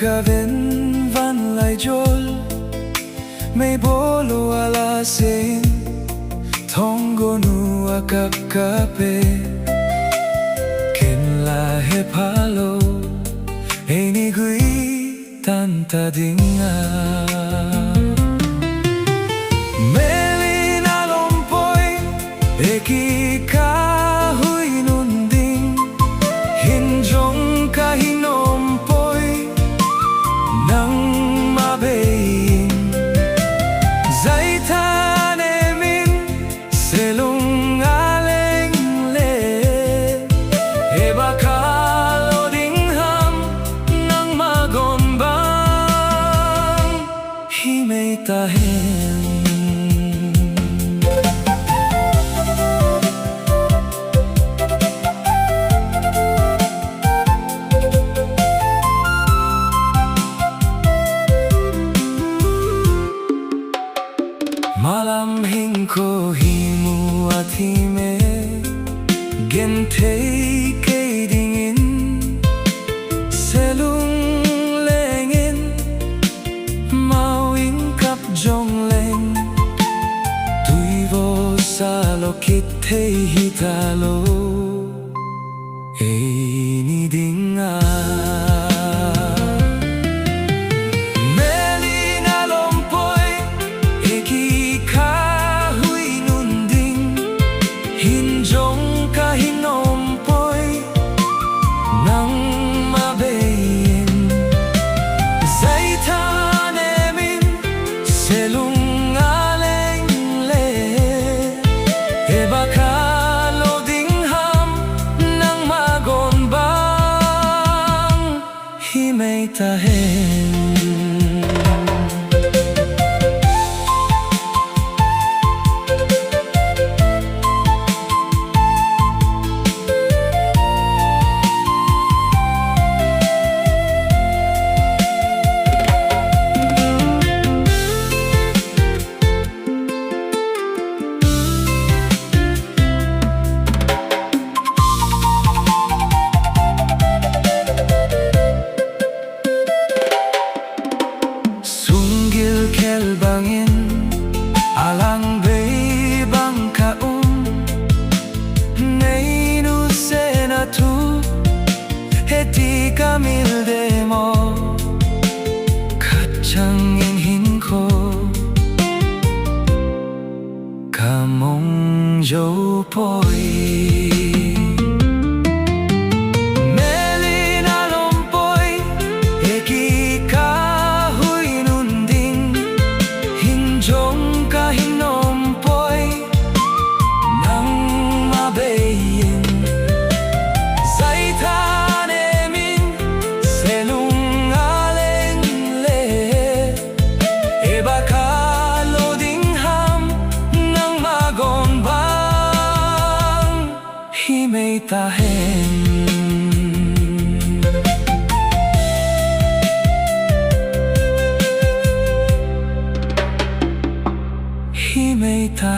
kavin van lai jol may bolo alasin thongo nu akakape ken la he palo eni gui tanta dinga melin alompoi eki kahui nunding hinjong kahinompoi nang mabein zai than emin selung aleng le e bakalo ding ham nang magon bang hi mei ta hen malam hingko himu atime gentei keidingin selung lengin mawing kap jong leng tuivo salo kitei hitalo ni dinga hinjong kahinompoi nang mabein zai than emin selung aleng le e bakalo ding ham nang magon bang hi mei ta hen bangin alang bei bang nei nu sena tu heti kamil demo kachang in hinko kamong jo poi hinjong kahinompoi nang mabein zai than emin selung aleng le e bakalo ding ham nang magon bang hi mei ta hen hi mei ta